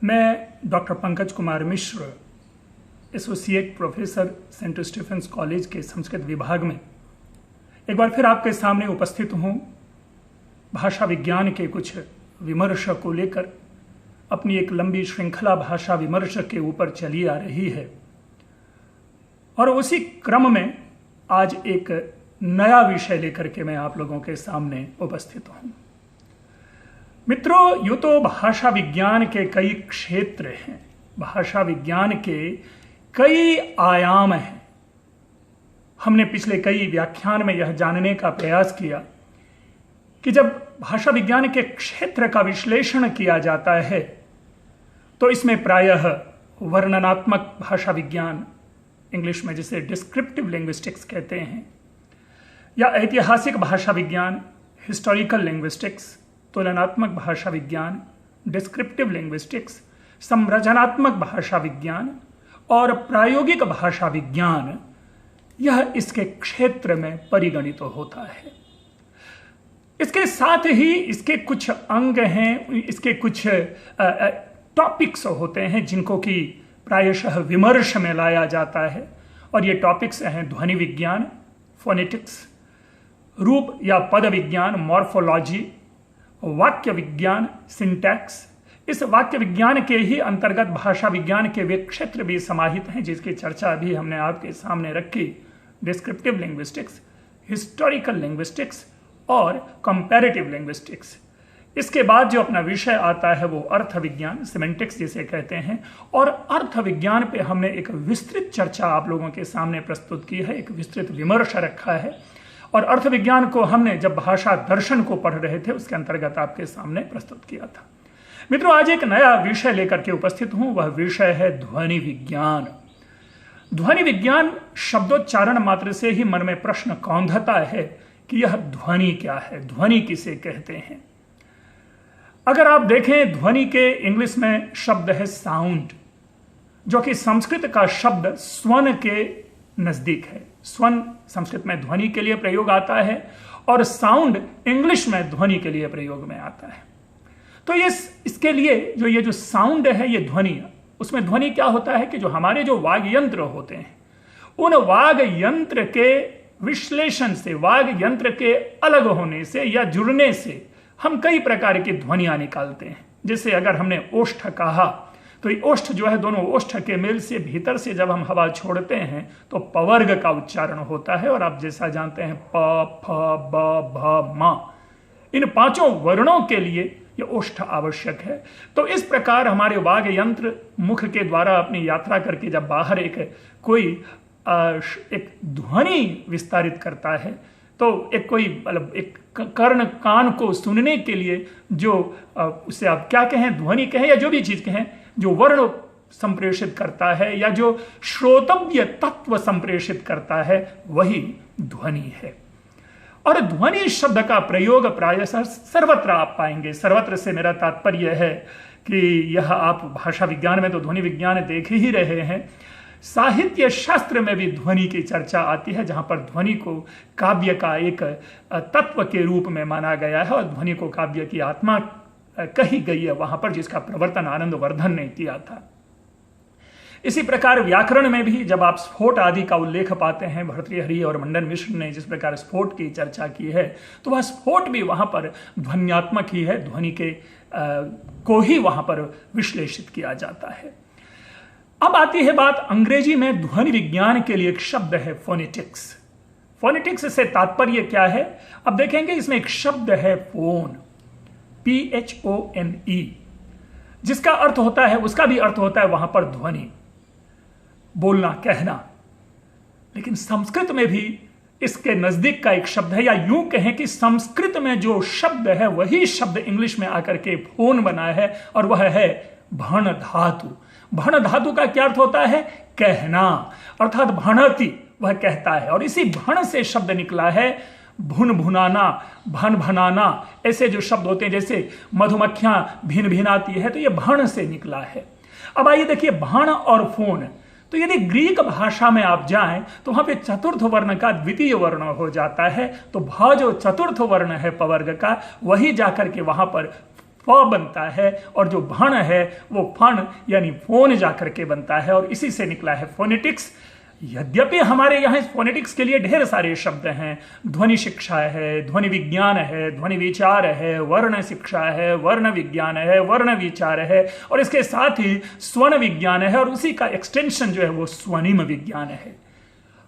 मैं doctor Pankaj Kumar Mishra, associate professor Saint Stephen's College के संस्कृत विभाग में एक बार फिर आपके सामने उपस्थित हूँ। भाषा विज्ञान के कुछ विमर्श को लेकर अपनी एक लंबी श्रृंखला भाषा विमर्श के ऊपर चली आ रही है और उसी क्रम में आज एक नया विषय लेकर के मैं आप लोगों के सामने उपस्थित हूँ। मित्रों, यूं तो भाषा विज्ञान के कई क्षेत्र हैं, भाषा विज्ञान के कई आयाम हैं। हमने पिछले कई व्याख्यान में यह जानने का प्रयास किया कि जब भाषा विज्ञान के क्षेत्र का विश्लेषण किया जाता है तो इसमें प्रायः वर्णनात्मक भाषा विज्ञान, इंग्लिश में जिसे डिस्क्रिप्टिव लिंग्विस्टिक्स कहते हैं, या ऐतिहासिक भाषा विज्ञान, हिस्टोरिकल लिंग्विस्टिक्स, तुलनात्मक भाषा विज्ञान, डिस्क्रिप्टिव लिंग्विस्टिक्स, संरचनात्मक भाषा विज्ञान और प्रायोगिक भाषा विज्ञान, यह इसके क्षेत्र में परिगणित होता है। इसके साथ ही इसके कुछ अंग हैं, इसके कुछ टॉपिक्स होते हैं जिनको कि प्रायशः विमर्श में लाया जाता है, और ये टॉपिक्स हैं ध्वनि विज्ञान, फोनेटिक्स, रूप या पद विज्ञान, मॉर्फोलॉजी, वाक्य विज्ञान, सिंटैक्स। इस वाक्य विज्ञान के ही अंतर्गत भाषा विज्ञान के वे क्षेत्र भी समाहित हैं जिसकी चर्चा अभी हमने आपके सामने रखी, डिस्क्रिप्टिव लिंग्विस्टिक्स, हिस्टोरिकल लिंग्विस्टिक्स और कंपैरेटिव लिंग्विस्टिक्स। इसके बाद जो अपना विषय आता है वो अर्थ विज्ञान, सिमेंटिक्स जिसे कहते हैं, और अर्थ विज्ञान पे हमने एक विस्तृत चर्चा आप लोगों के सामने प्रस्तुत की है, एक विस्तृत विमर्श रखा है। और अर्थ विज्ञान को हमने जब भाषा दर्शन को पढ़ रहे थे उसके अंतर्गत आपके सामने प्रस्तुत किया था। मित्रों, आज एक नया विषय लेकर के उपस्थित हूं, वह विषय है ध्वनि विज्ञान। ध्वनि विज्ञान शब्दोच्चारण मात्र से ही मन में प्रश्न कौंधता है कि यह ध्वनि क्या है, ध्वनि किसे कहते हैं। अगर आप देखें, ध्वनि के इंग्लिश में शब्द है साउंड, जो कि संस्कृत का शब्द स्वन के नजदीक है। स्वन संस्कृत में ध्वनि के लिए प्रयोग आता है और साउंड इंग्लिश में ध्वनि के लिए प्रयोग में आता है। तो इसके लिए ये जो साउंड है, ये ध्वनि, उसमें ध्वनि क्या होता है कि जो हमारे जो वाग यंत्र होते हैं, उन वाग यंत्र के विश्लेषण से, वाग यंत्र के अलग होने से या जुड़ने से हम कई प्रकार की ध्वनियां निकालते हैं। जैसे अगर हमने ओष्ठ कहा तो ये ओष्ठ जो है, दोनों ओष्ठ के मेल से भीतर से जब हम हवा छोड़ते हैं तो पवर्ग का उच्चारण होता है। और आप जैसा जानते हैं प, फ, ब, भ, म, इन पांचों वर्णों के लिए ये ओष्ठ आवश्यक है। तो इस प्रकार हमारे वाग यंत्र मुख के द्वारा अपनी यात्रा करके जब बाहर एक ध्वनि विस्तारित करता है तो एक कोई मतलब एक कर्ण कान को सुनने के लिए जो उसे आप क्या कहें, ध्वनि कहें या जो भी चीज कहें, जो वर्ण संप्रेषित करता है या जो श्रोतव्य तत्व संप्रेषित करता है, वही ध्वनि है। और ध्वनि शब्द का प्रयोग प्रायः सर्वत्र आप पाएंगे। सर्वत्र से मेरा तात्पर्य है कि यह आप भाषा विज्ञान में तो ध्वनि विज्ञान देख ही रहे हैं, साहित्य शास्त्र में भी ध्वनि की चर्चा आती है, जहां पर ध्वनि को काव्य का एक तत्व के रूप में माना गया है और ध्वनि को काव्य की आत्मा कही गई है वहां पर, जिसका प्रवर्तन आनंदवर्धन ने किया था। इसी प्रकार व्याकरण में भी जब आप स्फोट आदि का उल्लेख पाते हैं, भर्तृहरि और मंडन मिश्र ने जिस प्रकार स्फोट की चर्चा की है, तो वह स्फोट भी वहां पर ध्वन्यात्मक ही है, ध्वनि के को ही वहां पर विश्लेषित किया जाता है। अब आती है बात अंग्रेजी में ध्वनि विज्ञान के लिए एक शब्द है फोनेटिक्स। फोनेटिक्स से तात्पर्य क्या है? अब देखेंगे, इसमें एक शब्द है फोन, PHONE, जिसका अर्थ होता है, उसका भी अर्थ होता है वहां पर ध्वनि, बोलना, कहना। लेकिन संस्कृत में भी इसके नजदीक का एक शब्द है, या यूं कहें कि संस्कृत में जो शब्द है वही शब्द इंग्लिश में आकर के फोन बना है, और वह है भण धातु। भण धातु का क्या अर्थ होता है? कहना, अर्थात भणति, वह कहता है। और इसी भण से शब्द निकला है भुन भुनाना, भन भनाना। ऐसे जो शब्द होते हैं, जैसे मधुमक्खियां भिन भिनाती है, तो ये भण से निकला है। अब आइए देखिए, भण और फोन, तो यदि ग्रीक भाषा में आप जाएं तो वहां पे चतुर्थ वर्ण का द्वितीय वर्ण हो जाता है। तो भ जो चतुर्थ वर्ण है पवर्ग का, वही जाकर के वहां पर फ बनता है, और जो भण है वो फण यानी फोन जाकर के बनता है, और इसी से निकला है फोनेटिक्स। यद्यपि हमारे यहाँ फोनेटिक्स के लिए ढेर सारे शब्द हैं, ध्वनि शिक्षा है, ध्वनि विज्ञान है, ध्वनि विचार है, वर्ण शिक्षा है, वर्ण विज्ञान है, वर्ण विचार है, और इसके साथ ही स्वर्ण विज्ञान है, और उसी का एक्सटेंशन जो है वो स्वनिम विज्ञान है।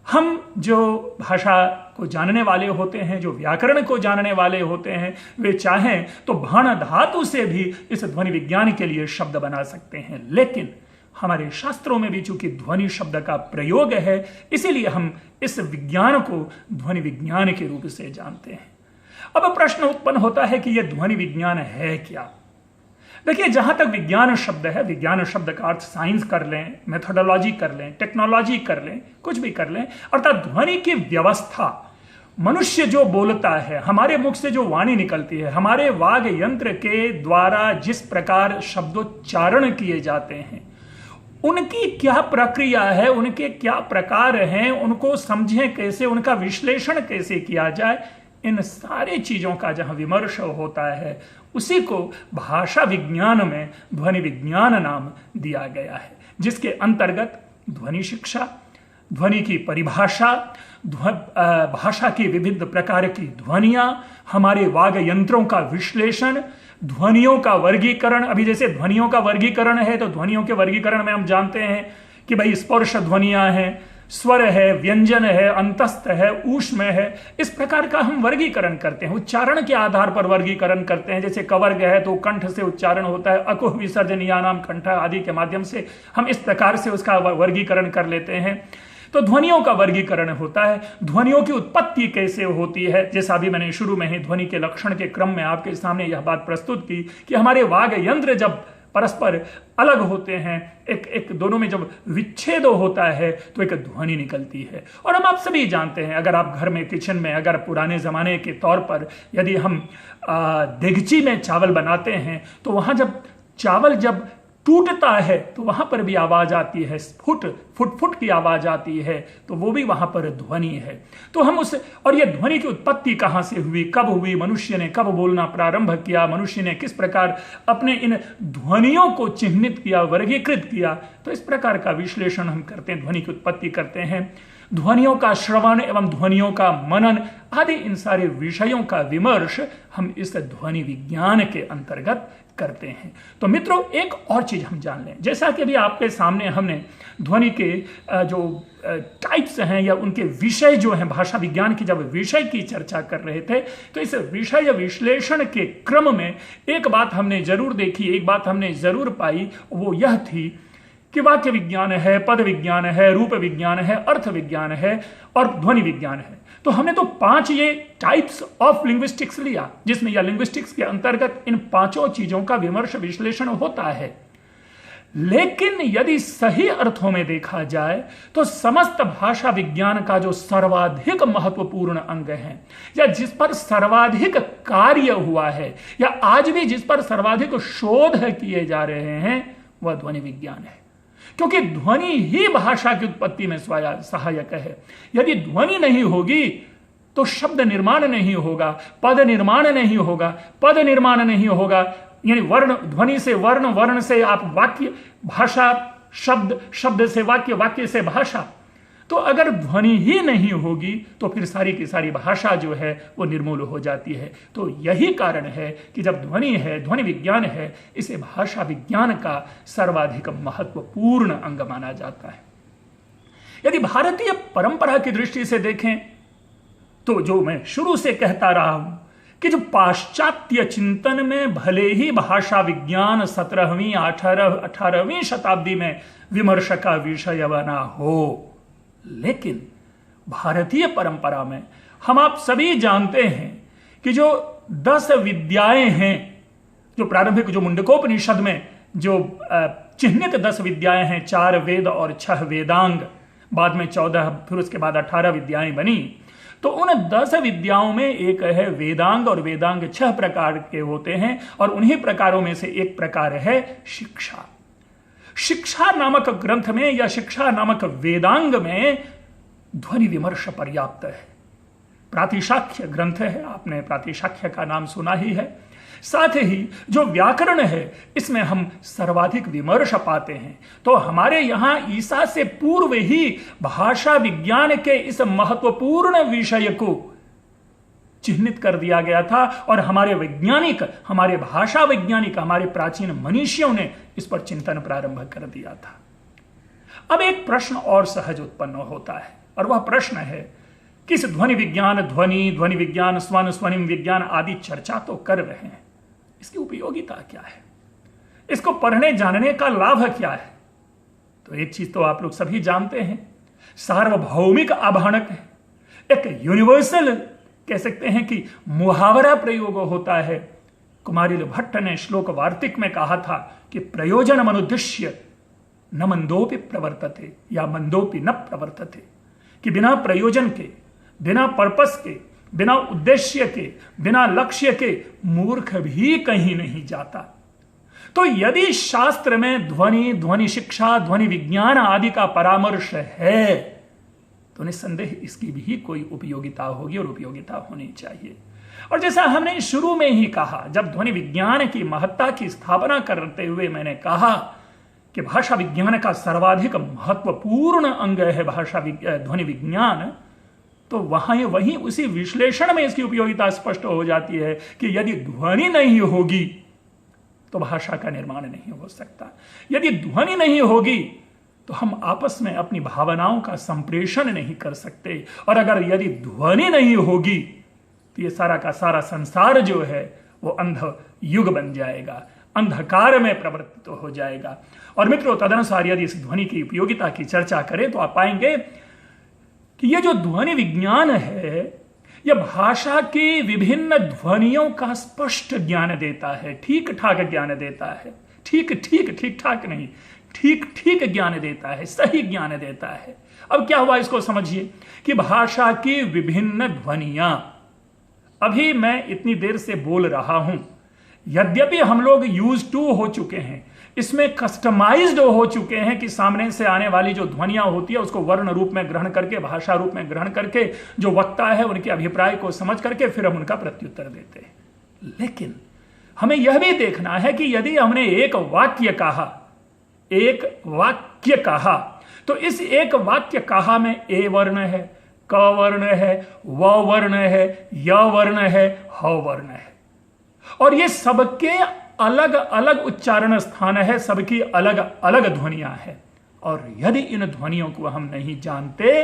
हम जो भाषा को जानने वाले होते हैं, जो व्याकरण को जानने वाले होते हैं, वे चाहें तो भण धातु से भी इस ध्वनि विज्ञान के लिए शब्द बना सकते हैं, लेकिन हमारे शास्त्रों में भी चूंकि ध्वनि शब्द का प्रयोग है, इसीलिए हम इस विज्ञान को ध्वनि विज्ञान के रूप से जानते हैं। अब प्रश्न उत्पन्न होता है कि यह ध्वनि विज्ञान है क्या? देखिए, जहां तक विज्ञान शब्द है, विज्ञान शब्द का अर्थ साइंस कर लें, मेथोडोलॉजी कर लें, टेक्नोलॉजी कर लें, कुछ भी कर लें, अर्थात ध्वनि की व्यवस्था। मनुष्य जो बोलता है, हमारे मुख से जो वाणी निकलती है, हमारे वाग यंत्र के द्वारा जिस प्रकार शब्दोच्चारण किए जाते हैं, उनकी क्या प्रक्रिया है, उनके क्या प्रकार हैं, उनको समझें कैसे, उनका विश्लेषण कैसे किया जाए, इन सारी चीजों का जहां विमर्श होता है, उसी को भाषा विज्ञान में ध्वनि विज्ञान नाम दिया गया है, जिसके अंतर्गत ध्वनि शिक्षा, ध्वनि की परिभाषा, भाषा की विविध प्रकार की ध्वनियां, हमारे वाग यंत्रों का विश्लेषण, ध्वनियों का वर्गीकरण। अभी जैसे ध्वनियों का वर्गीकरण है, तो ध्वनियों के वर्गीकरण में हम जानते हैं कि भाई स्पर्श ध्वनियां हैं, स्वर है, व्यंजन है, अंतस्थ है, ऊष्म है, इस प्रकार का हम वर्गीकरण करते हैं, उच्चारण के आधार पर वर्गीकरण करते हैं। जैसे कवर्ग है तो कंठ से उच्चारण होता है, अकुह विसर्जनीयानाम कंठ आदि के माध्यम से हम इस प्रकार से उसका वर्गीकरण कर लेते हैं। तो ध्वनियों का वर्गीकरण होता है। ध्वनियों की उत्पत्ति कैसे होती है, जैसा अभी मैंने शुरू में ही ध्वनि के लक्षण के क्रम में आपके सामने यह बात प्रस्तुत की कि हमारे वाग यंत्र जब परस्पर अलग होते हैं, एक दोनों में जब विच्छेद होता है तो एक ध्वनि निकलती है। और हम आप सभी जानते हैं, अगर आप घर में किचन में, अगर पुराने जमाने के तौर पर यदि हम देगची में चावल बनाते हैं, तो वहां जब चावल जब टूटता है तो वहां पर भी आवाज आती है, फुट फुट फुट की आवाज आती है, तो वो भी वहां पर ध्वनि है। तो हम उस, और ये ध्वनि की उत्पत्ति कहां से हुई, कब हुई, मनुष्य ने कब बोलना प्रारंभ किया, मनुष्य ने किस प्रकार अपने इन ध्वनियों को चिन्हित किया, वर्गीकृत किया, तो इस प्रकार का विश्लेषण हम करते हैं, ध्वनि की उत्पत्ति करते हैं। ध्वनियों का श्रवण एवं ध्वनियों का मनन आदि इन सारे विषयों का विमर्श हम इस ध्वनि विज्ञान के अंतर्गत करते हैं। तो मित्रों, एक और चीज हम जान लें, जैसा कि अभी आपके सामने हमने ध्वनि के जो टाइप्स हैं या उनके विषय जो हैं, भाषा विज्ञान की जब विषय की चर्चा कर रहे थे, तो इस विषय विश्लेषण के क्रम में एक बात हमने जरूर देखी, एक बात हमने जरूर पाई, वो यह थी कि वाक्य विज्ञान है, पद विज्ञान है, रूप विज्ञान है, अर्थ विज्ञान है और ध्वनि विज्ञान है। तो हमने तो 5 ये टाइप्स ऑफ लिंग्विस्टिक्स लिया, जिसमें या लिंग्विस्टिक्स के अंतर्गत इन 5 चीजों का विमर्श विश्लेषण होता है। लेकिन यदि सही अर्थों में देखा जाए तो समस्त भाषा विज्ञान का जो सर्वाधिक महत्वपूर्ण अंग है, या जिस पर सर्वाधिक कार्य हुआ है, या आज भी जिस पर सर्वाधिक शोध किए जा रहे हैं, वह ध्वनि विज्ञान है। क्योंकि ध्वनि ही भाषा की उत्पत्ति में सहायक है। यदि ध्वनि नहीं होगी तो शब्द निर्माण नहीं होगा, पद निर्माण नहीं होगा, पद निर्माण नहीं होगा, यानी वर्ण, ध्वनि से वर्ण, वर्ण से आप वाक्य, भाषा, शब्द, शब्द से वाक्य, वाक्य से भाषा। तो अगर ध्वनि ही नहीं होगी तो फिर सारी की सारी भाषा जो है वो निर्मूल हो जाती है। तो यही कारण है कि जब ध्वनि है, ध्वनि विज्ञान है, इसे भाषा विज्ञान का सर्वाधिक महत्वपूर्ण अंग माना जाता है। यदि भारतीय परंपरा की दृष्टि से देखें तो जो मैं शुरू से कहता रहा हूं कि जो पाश्चात्य चिंतन में भले ही भाषा विज्ञान 17वीं 18वीं शताब्दी में विमर्श का विषय बना हो, लेकिन भारतीय परंपरा में हम आप सभी जानते हैं कि जो 10 विद्याएं हैं, जो प्रारंभिक, जो मुंडकोपनिषद में जो चिह्नित 10 विद्याएं हैं, 4 वेद और 6 वेदांग, बाद में 14, फिर उसके बाद 18 विद्याएं बनी। तो उन 10 विद्याओं में एक है वेदांग, और वेदांग 6 प्रकार के होते हैं, और उन्हीं प्रकारों में से एक प्रकार है शिक्षा। शिक्षा नामक ग्रंथ में या शिक्षा नामक वेदांग में ध्वनि विमर्श पर्याप्त है। प्रातिशाख्य ग्रंथ है, आपने प्रातिशाख्य का नाम सुना ही है। साथ ही जो व्याकरण है इसमें हम सर्वाधिक विमर्श पाते हैं। तो हमारे यहां ईसा से पूर्व ही भाषा विज्ञान के इस महत्वपूर्ण विषय को चिह्नित कर दिया गया था और हमारे वैज्ञानिक, हमारे भाषा वैज्ञानिक, हमारे प्राचीन मनीषियों ने इस पर चिंतन प्रारंभ कर दिया था। अब एक प्रश्न और सहज उत्पन्न होता है और वह प्रश्न है कि इस ध्वनि विज्ञान, ध्वनि विज्ञान, स्वन, स्वनिम विज्ञान आदि चर्चा तो कर रहे हैं, इसकी उपयोगिता क्या है? इसको पढ़ने जानने का लाभ क्या है? तो एक चीज तो आप लोग सभी जानते हैं, सार्वभौमिक आभाणक है, एक यूनिवर्सल कह सकते हैं कि मुहावरा प्रयोग होता है। कुमारिल भट्ट ने श्लोक वार्तिक में कहा था कि प्रयोजन मनुद्देश्य न मंदोपि प्रवर्तते या मंदोपि न प्रवर्तते, कि बिना प्रयोजन के, बिना पर्पस के, बिना उद्देश्य के, बिना लक्ष्य के मूर्ख भी कहीं नहीं जाता। तो यदि शास्त्र में ध्वनि, ध्वनि शिक्षा, ध्वनि विज्ञान आदि का परामर्श है तो निस्संदेह इसकी भी कोई उपयोगिता होगी और उपयोगिता होनी चाहिए। और जैसा हमने शुरू में ही कहा, जब ध्वनि विज्ञान की महत्ता की स्थापना करते हुए मैंने कहा कि भाषा विज्ञान का सर्वाधिक महत्वपूर्ण अंग है ध्वनि विज्ञान, तो वहीं उसी विश्लेषण में इसकी उपयोगिता स्पष्ट हो जाती है कि यदि ध्वनि नहीं होगी तो भाषा का निर्माण नहीं हो सकता। यदि ध्वनि नहीं होगी तो हम आपस में अपनी भावनाओं का संप्रेषण नहीं कर सकते, और अगर यदि ध्वनि नहीं होगी तो ये सारा का सारा संसार जो है वो अंध युग बन जाएगा, अंधकार में प्रवर्तित हो जाएगा। और मित्रों, तदनुसार यदि इस ध्वनि की उपयोगिता की चर्चा करें तो आप पाएंगे कि ये जो ध्वनि विज्ञान है यह भाषा की विभिन्न ध्वनियों का स्पष्ट ज्ञान देता है, ठीक ठाक ज्ञान देता है। ठीक ठाक नहीं, ठीक ज्ञान देता है, सही ज्ञान देता है। अब क्या हुआ इसको समझिए कि भाषा की विभिन्न ध्वनियां, अभी मैं इतनी देर से बोल रहा हूं, यद्यपि हम लोग यूज टू हो चुके हैं, इसमें कस्टमाइज्ड हो चुके हैं कि सामने से आने वाली जो ध्वनियां होती है उसको वर्ण रूप में ग्रहण करके, भाषा रूप में ग्रहण करके, जो वक्ता है उनके अभिप्राय को समझ करके फिर हम उनका प्रत्युत्तर देते हैं। लेकिन हमें यह भी देखना है कि यदि हमने एक वाक्य कहा तो इस एक वाक्य कहा में ए वर्ण है, क वर्ण है, व वर्ण है, य वर्ण है, ह वर्ण है, और ये सबके अलग अलग उच्चारण स्थान है, सबकी अलग अलग ध्वनियां हैं। और यदि इन ध्वनियों को हम नहीं जानते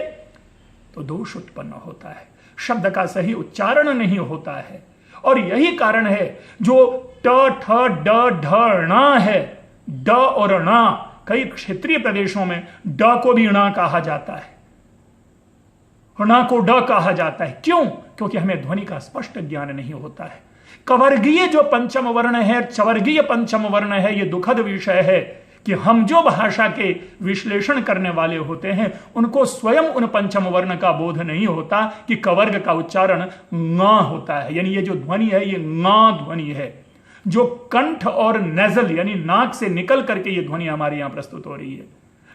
तो दोष उत्पन्न होता है, शब्द का सही उच्चारण नहीं होता है। और यही कारण है जो ट, ठ, ड, ढ, ण है, ड और ण, कई क्षेत्रीय प्रदेशों में ड को भी ण कहा जाता है, ण को ड कहा जाता है। क्यों? क्योंकि हमें ध्वनि का स्पष्ट ज्ञान नहीं होता है। कवर्गीय जो पंचम वर्ण है, चवर्गीय पंचम वर्ण है, यह दुखद विषय है कि हम जो भाषा के विश्लेषण करने वाले होते हैं उनको स्वयं उन पंचम वर्ण का बोध नहीं होता कि कवर्ग का उच्चारण ङ होता है, यानी ये जो ध्वनि है ये ङ ध्वनि है, जो कंठ और नेजल यानी नाक से निकल करके ये ध्वनि हमारे यहां प्रस्तुत हो रही है।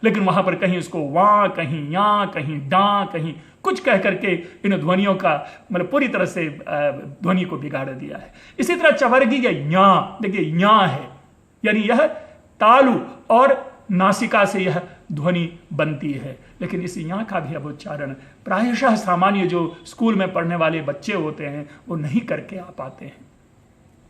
लेकिन वहां पर कहीं इसको वां, कहीं या, कहीं डा, कहीं कुछ कह करके इन ध्वनियों का मतलब पूरी तरह से ध्वनि को बिगाड़ दिया है। इसी तरह चवर्गीय या, देखिए या है, यानी यह तालु और नासिका से यह ध्वनि बनती है, लेकिन इस या का भी अब उच्चारण प्रायशः सामान्य जो स्कूल में पढ़ने वाले बच्चे होते हैं वो नहीं करके आ पाते हैं।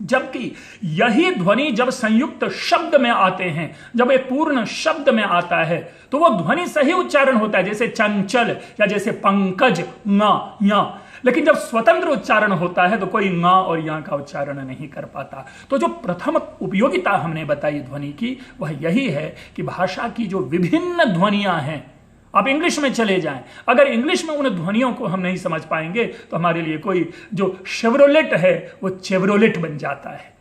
जबकि यही ध्वनि जब संयुक्त शब्द में आते हैं, जब एक पूर्ण शब्द में आता है तो वो ध्वनि सही उच्चारण होता है, जैसे चंचल या जैसे पंकज ङ या। लेकिन जब स्वतंत्र उच्चारण होता है तो कोई ङ और या का उच्चारण नहीं कर पाता। तो जो प्रथम उपयोगिता हमने बताई ध्वनि की वह यही है कि भाषा की जो विभिन्न ध्वनियां हैं, आप इंग्लिश में चले जाएं, अगर इंग्लिश में उन ध्वनियों को हम नहीं समझ पाएंगे तो हमारे लिए कोई जो शेवरोलेट है वो चेवरोलेट बन जाता है।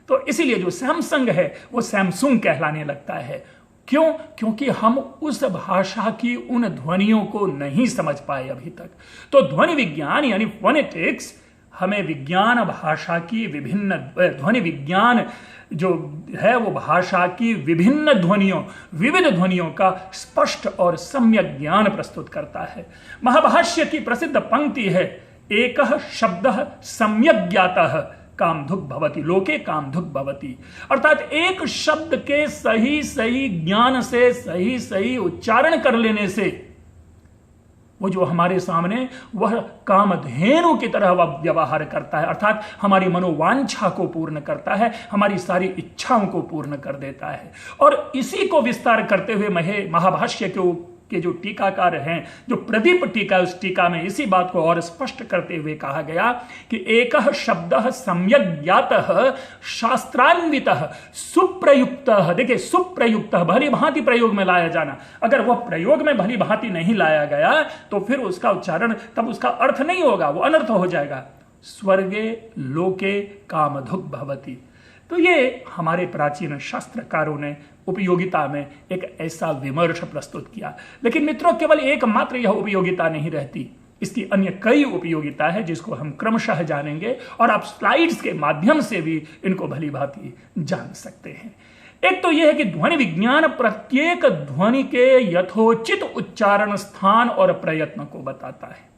तो इसीलिए जो सैमसंग है वो सैमसंग कहलाने लगता है। क्यों? क्योंकि हम उस भाषा की उन ध्वनियों को नहीं समझ पाए अभी तक। तो ध्वनि विज्ञान यानी फोनेटिक्स हमें विज्ञान भाषा की विभिन्न ध्वनि विज्ञान जो है वो भाषा की विभिन्न ध्वनियों, विविध ध्वनियों का स्पष्ट और सम्यक ज्ञान प्रस्तुत करता है। महाभाष्य की प्रसिद्ध पंक्ति है, एकः शब्दः सम्यक् ज्ञातः कामधुक् भवति, लोके कामधुक् भवति। अर्थात एक शब्द के सही सही ज्ञान से, सही सही उच्चारण कर लेने से वो जो हमारे सामने वह कामधेनु की तरह वह व्यवहार करता है, अर्थात हमारी मनोवांछा को पूर्ण करता है, हमारी सारी इच्छाओं को पूर्ण कर देता है। और इसी को विस्तार करते हुए महाभाष्य के जो टीकाकार हैं, जो प्रदीप टीका, उस टीका में इसी बात को और स्पष्ट करते हुए कहा गया कि एकः शब्दः सम्यक् ज्ञातः शास्त्रान्वितः सुप्रयुक्तः। देखिए, सुप्रयुक्तः भली भांति प्रयोग में लाया जाना। अगर वह प्रयोग में भली भांति नहीं लाया गया तो फिर उसका उच्चारण, तब उसका अर्थ नहीं होगा, वो अनर्थ हो जाएगा। स्वर्गे लोके कामधुक् भवति। तो ये हमारे प्राचीन शास्त्रकारों ने उपयोगिता में एक ऐसा विमर्श प्रस्तुत किया। लेकिन मित्रों, केवल एकमात्र यह उपयोगिता नहीं रहती, इसकी अन्य कई उपयोगिता है जिसको हम क्रमशः जानेंगे और आप स्लाइड्स के माध्यम से भी इनको भली भांति जान सकते हैं। एक तो यह है कि ध्वनि विज्ञान प्रत्येक ध्वनि के यथोचित उच्चारण स्थान और प्रयत्न को बताता है।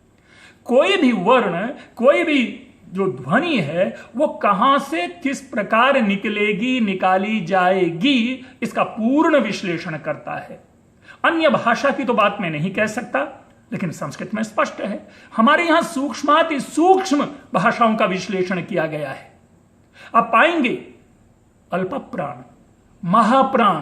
कोई भी वर्ण, कोई भी जो ध्वनि है वो कहां से किस प्रकार निकलेगी, निकाली जाएगी, इसका पूर्ण विश्लेषण करता है। अन्य भाषा की तो बात मैं नहीं कह सकता, लेकिन संस्कृत में स्पष्ट है। हमारे यहां सूक्ष्माति सूक्ष्म भाषाओं का विश्लेषण किया गया है। आप पाएंगे अल्प प्राण, महाप्राण,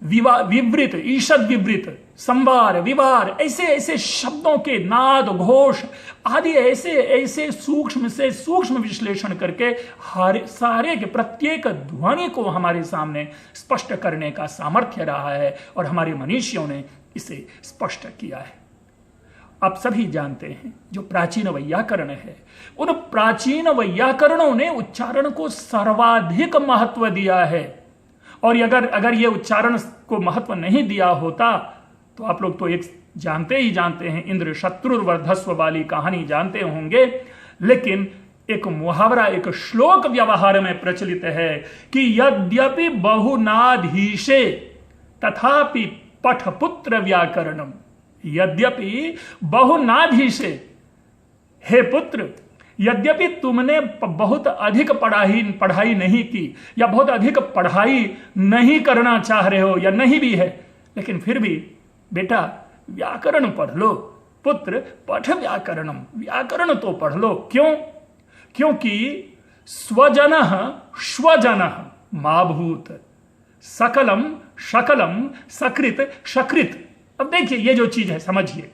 विवृत, ईषद विवृत, संवार, विवार, ऐसे ऐसे शब्दों के नाद, घोष आदि ऐसे ऐसे सूक्ष्म से सूक्ष्म विश्लेषण करके हर सारे के प्रत्येक ध्वनि को हमारे सामने स्पष्ट करने का सामर्थ्य रहा है और हमारे मनीषियों ने इसे स्पष्ट किया है। आप सभी जानते हैं जो प्राचीन वैयाकरण है, उन प्राचीन वैयाकरणों ने उच्चारण को सर्वाधिक महत्व दिया है। और अगर ये उच्चारण को महत्व नहीं दिया होता तो आप लोग तो एक जानते ही जानते हैं, इंद्र शत्रुर्वर्धस्व वाली कहानी जानते होंगे। लेकिन एक मुहावरा, एक श्लोक व्यवहार में प्रचलित है कि यद्यपि बहुनाधीशे तथापि पठपुत्र व्याकरणम। यद्यपि बहुनाधीशे, हे पुत्र, यद्यपि तुमने बहुत अधिक पढ़ाई नहीं की या बहुत अधिक पढ़ाई नहीं करना चाह रहे हो या नहीं भी है, लेकिन फिर भी बेटा व्याकरण पढ़ लो। पुत्र पठ व्याकरणम, व्याकरण तो पढ़ लो। क्यों? क्योंकि स्वजनः श्वजनः माभूत, सकलम शकलम सकृत शकृत। अब देखिए ये जो चीज है समझिए,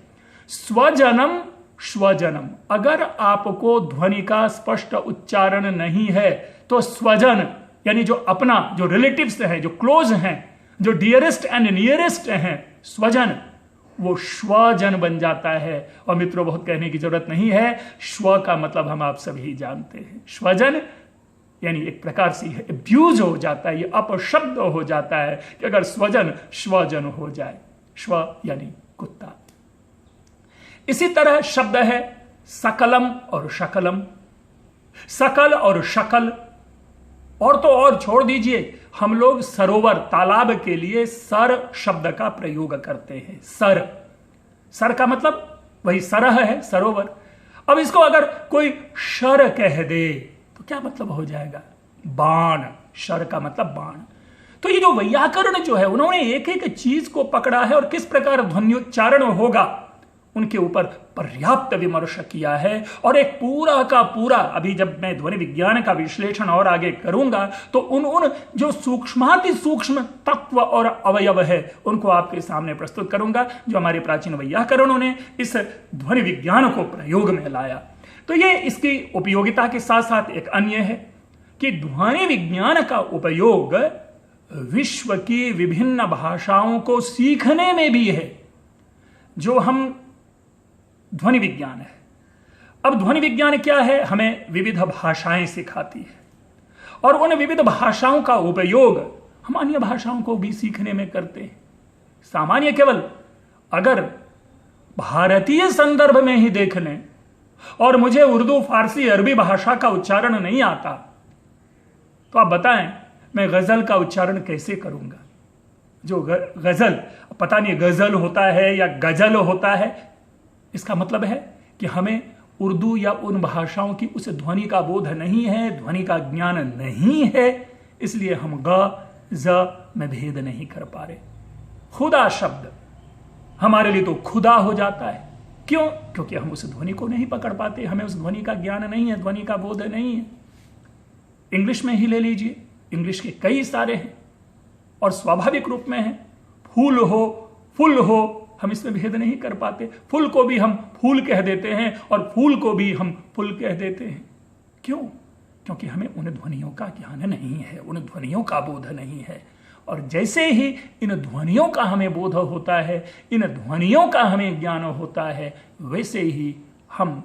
स्वजनम स्वजनम, अगर आपको ध्वनि का स्पष्ट उच्चारण नहीं है तो स्वजन यानी जो अपना, जो रिलेटिव्स हैं, जो क्लोज हैं, जो डियरेस्ट एंड नियरेस्ट हैं, स्वजन, वो श्वजन बन जाता है। और मित्रों, बहुत कहने की जरूरत नहीं है, श्व का मतलब हम आप सभी जानते हैं। स्वजन यानी एक प्रकार से अब्यूज हो जाता है, ये अपशब्द हो जाता है कि अगर स्वजन श्वजन हो जाए। श्व यानी कुत्ता। इसी तरह शब्द है सकलम और शकलम, सकल और शकल। और तो और छोड़ दीजिए, हम लोग सरोवर, तालाब के लिए सर शब्द का प्रयोग करते हैं। सर, सर का मतलब वही सरह है, सरोवर। अब इसको अगर कोई शर कह दे तो क्या मतलब हो जाएगा? बाण। शर का मतलब बाण। तो ये जो वैयाकरण जो है, उन्होंने एक एक चीज को पकड़ा है और किस प्रकार ध्वन्योच्चारण होगा उनके ऊपर पर्याप्त विमर्श किया है। और एक पूरा का पूरा, अभी जब मैं ध्वनि विज्ञान का विश्लेषण और आगे करूंगा तो उन जो सूक्ष्माति सूक्ष्म तत्व और अवयव है उनको आपके सामने प्रस्तुत करूंगा, जो हमारे प्राचीन वैयाकरणों ने इस ध्वनि विज्ञान को प्रयोग में लाया। तो ये इसकी उपयोगिता के साथ साथ एक अन्य है कि ध्वनि विज्ञान का उपयोग विश्व की विभिन्न भाषाओं को सीखने में भी है। जो हम ध्वनि विज्ञान है, अब ध्वनि विज्ञान क्या है? हमें विविध भाषाएं सिखाती है और उन विविध भाषाओं का उपयोग हम अन्य भाषाओं को भी सीखने में करते हैं। सामान्य केवल अगर भारतीय संदर्भ में ही देख लें और मुझे उर्दू, फारसी, अरबी भाषा का उच्चारण नहीं आता तो आप बताएं मैं गजल का उच्चारण कैसे करूंगा? जो गजल, पता नहीं गजल होता है या गजल होता है, इसका मतलब है कि हमें उर्दू या उन भाषाओं की उस ध्वनि का बोध नहीं है, ध्वनि का ज्ञान नहीं है, इसलिए हम ग ज में भेद नहीं कर पा रहे। खुदा शब्द हमारे लिए तो खुदा हो जाता है। क्यों? क्योंकि हम उस ध्वनि को नहीं पकड़ पाते, हमें उस ध्वनि का ज्ञान नहीं है, ध्वनि का बोध नहीं है। इंग्लिश में ही ले लीजिए, इंग्लिश के कई सारे हैं और स्वाभाविक रूप में हैं। फूल हो, फुल हो, हम इसमें भेद नहीं कर पाते। फुल को भी हम फूल कह देते हैं और फूल को भी हम फुल कह देते हैं। क्यों? क्योंकि हमें उन ध्वनियों का ज्ञान नहीं है, उन ध्वनियों का बोध नहीं है। और जैसे ही इन ध्वनियों का हमें बोध होता है, इन ध्वनियों का हमें ज्ञान होता है, वैसे ही हम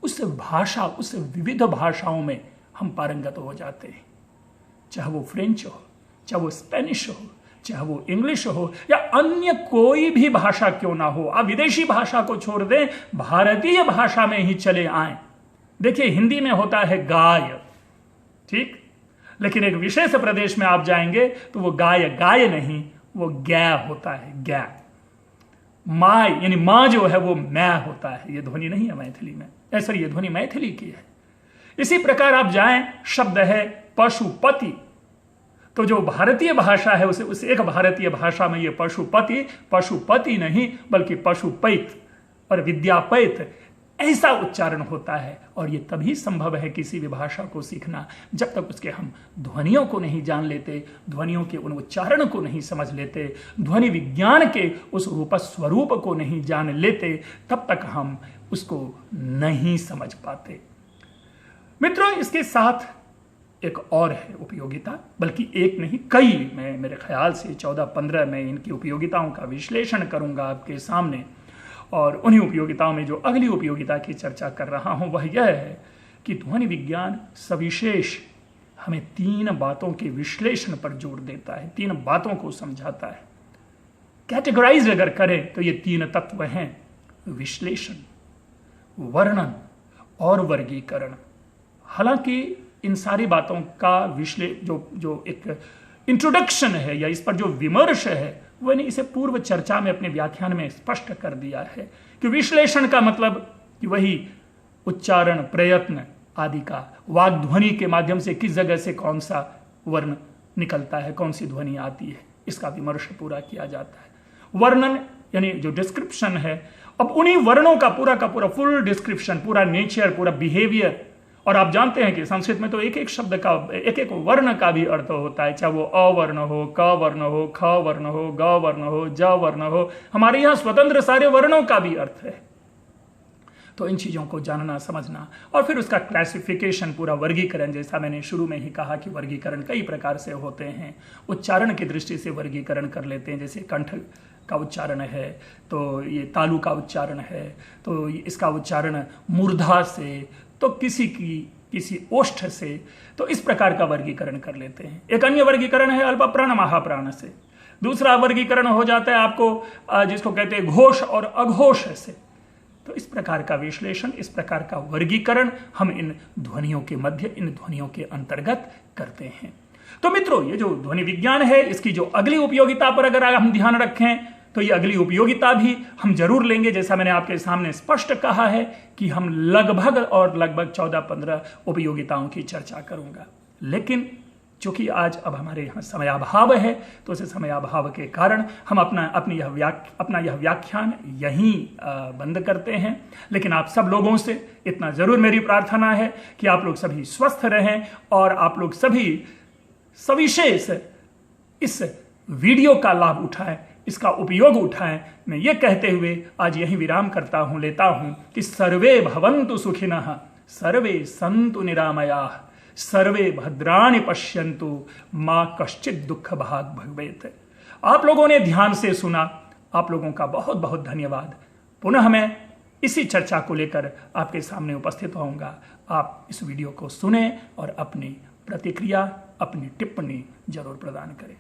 उस भाषा, उस विविध भाषाओं में हम पारंगत हो जाते हैं। चाहे वो फ्रेंच हो, चाहे वो स्पेनिश हो, चाहे वो इंग्लिश हो या अन्य कोई भी भाषा क्यों ना हो। आप विदेशी भाषा को छोड़ दें, भारतीय भाषा में ही चले आए। देखिए, हिंदी में होता है गाय, ठीक, लेकिन एक विशेष प्रदेश में आप जाएंगे तो वो गाय गाय नहीं, वो गै होता है, गै। माँ यानी माँ जो है वो मैं होता है। ये ध्वनि नहीं है मैथिली में, सॉरी, ये ध्वनि मैथिली की है। इसी प्रकार आप जाएं, शब्द है पशुपति, तो जो भारतीय भाषा है उस एक भारतीय भाषा में ये पशुपति नहीं बल्कि पशुपैत और विद्यापैत ऐसा उच्चारण होता है। और ये तभी संभव है किसी भी भाषा को सीखना जब तक उसके हम ध्वनियों को नहीं जान लेते, ध्वनियों के उन उच्चारण को नहीं समझ लेते, ध्वनि विज्ञान के उस रूप स्वरूप को नहीं जान लेते, तब तक हम उसको नहीं समझ पाते। मित्रों, इसके साथ एक और है उपयोगिता, बल्कि एक नहीं कई, मैं मेरे ख्याल से 14-15 में इनकी उपयोगिताओं का विश्लेषण करूंगा आपके सामने। और उन्हीं उपयोगिताओं में जो अगली उपयोगिता की चर्चा कर रहा हूं वह यह है कि ध्वनि विज्ञान सविशेष हमें 3 बातों के विश्लेषण पर जोर देता है, 3 बातों को समझाता है। कैटेगराइज अगर करें तो ये 3 तत्व हैं: विश्लेषण, वर्णन और वर्गीकरण। हालांकि इन सारी बातों का जो एक इंट्रोडक्शन है या इस पर जो विमर्श है, मैंने इसे पूर्व चर्चा में अपने व्याख्यान में स्पष्ट कर दिया है कि विश्लेषण का मतलब कि वही उच्चारण, प्रयत्न आदि का वाग ध्वनि के माध्यम से किस जगह से कौन सा वर्ण निकलता है, कौन सी ध्वनि आती है, इसका विमर्श पूरा किया जाता है। वर्णन यानी जो डिस्क्रिप्शन है, अब उन्हीं वर्णों का पूरा फुल डिस्क्रिप्शन, पूरा नेचर, पूरा बिहेवियर। और आप जानते हैं कि संस्कृत में तो एक एक शब्द का, एक एक वर्ण का भी अर्थ होता है, चाहे वो अ वर्ण हो, क वर्ण हो, ख वर्ण हो, ग वर्ण हो, ज वर्ण हो। हमारे यहाँ स्वतंत्र सारे वर्णों का भी अर्थ है। तो इन चीजों को जानना, समझना और फिर उसका क्लासिफिकेशन, पूरा वर्गीकरण, जैसा मैंने शुरू में ही कहा कि वर्गीकरण कई प्रकार से होते हैं। उच्चारण की दृष्टि से वर्गीकरण कर लेते हैं, जैसे कंठ का उच्चारण है तो ये तालु का उच्चारण है, तो इसका उच्चारण मूर्धा से, तो किसी ओष्ठ से, तो इस प्रकार का वर्गीकरण कर लेते हैं। एक अन्य वर्गीकरण है अल्प प्राण महाप्राण से। दूसरा वर्गीकरण हो जाता है आपको जिसको कहते हैं घोष और अघोष से। तो इस प्रकार का विश्लेषण, इस प्रकार का वर्गीकरण हम इन ध्वनियों के मध्य, इन ध्वनियों के अंतर्गत करते हैं। तो मित्रों, ये जो ध्वनि विज्ञान है, इसकी जो अगली उपयोगिता पर अगर हम ध्यान रखें तो ये अगली उपयोगिता भी हम जरूर लेंगे। जैसा मैंने आपके सामने स्पष्ट कहा है कि हम लगभग 14-15 उपयोगिताओं की चर्चा करूंगा। लेकिन चूंकि आज अब हमारे यहाँ समयाभाव है, तो इस समयाभाव के कारण हम अपना यह व्याख्यान यहीं बंद करते हैं। लेकिन आप सब लोगों से इतना जरूर मेरी प्रार्थना है कि आप लोग सभी स्वस्थ रहें और आप लोग सभी सविशेष इस वीडियो का लाभ उठाएं, इसका उपयोग उठाएं। मैं ये कहते हुए आज यही विराम लेता हूं कि सर्वे भवन्तु सुखिनः, सर्वे सन्तु निरामयाः, सर्वे भद्राणि पश्यन्तु, मां कश्चित् दुःख भाग् भवेत्। आप लोगों ने ध्यान से सुना, आप लोगों का बहुत बहुत धन्यवाद। पुनः मैं इसी चर्चा को लेकर आपके सामने उपस्थित होऊंगा। आप इस वीडियो को सुने और अपनी प्रतिक्रिया, अपनी टिप्पणी जरूर प्रदान करें।